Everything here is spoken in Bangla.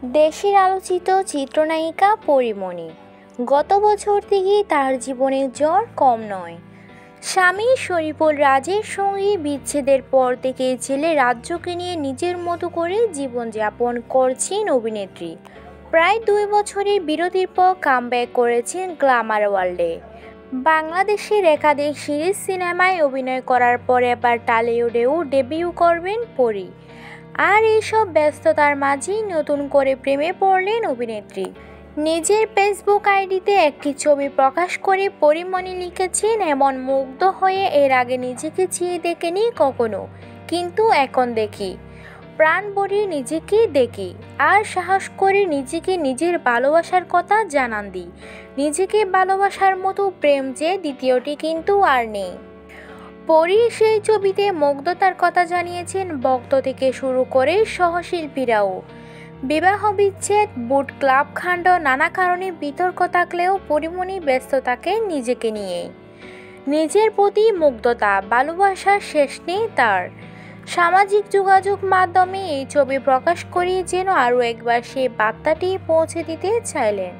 দেশের আলোচিত চিত্রনায়িকা পরীমণি গত বছর থেকেই তার জীবনের জ্বর কম নয়। স্বামী শরীফুল রাজের সঙ্গে বিচ্ছেদের পর থেকে ছেলে রাজ্যকে নিয়ে নিজের মতো করে জীবনযাপন করছেন অভিনেত্রী। প্রায় 2 বছরের বিরতির পর কামব্যাক করেছেন গ্ল্যামার ওয়ার্ল্ডে। বাংলাদেশের একাধিক সিরিজ সিনেমায় অভিনয় করার পর এবার টলিউডেও ডেবিউ করবেন পরী। আর এইসব ব্যস্ততার মাঝেই নতুন করে প্রেমে পড়লেন অভিনেত্রী। নিজের ফেসবুক আইডিতে একটি ছবি প্রকাশ করে পরীমণি লিখেছেন, এমন মুগ্ধ হয়ে এর আগে নিজেকে চেয়ে দেখেনি কখনো, কিন্তু এখন দেখি, প্রাণ ভরে নিজেকে দেখি, আর সাহস করে নিজেকে নিজের ভালোবাসার কথা জানান দিই। নিজেকে ভালোবাসার মতো প্রেম যে দ্বিতীয়টি কিন্তু আর নেই। পরী সেই ছবিতে মুগ্ধতার কথা জানিয়েছেন ভক্ত থেকে শুরু করে সহশিল্পীরাও। বিবাহ বিচ্ছেদ, বুট ক্লাব কাণ্ড, নানা কারণে বিতর্ক থাকলেও পরীমণি ব্যস্ত থাকেন নিজেকে নিয়ে। নিজের প্রতি মুগ্ধতা, ভালোবাসার শেষ নেই তার। সামাজিক যোগাযোগ মাধ্যমে এই ছবি প্রকাশ করে যেন আরও একবার সেই বার্তাটি পৌঁছে দিতে চাইলেন।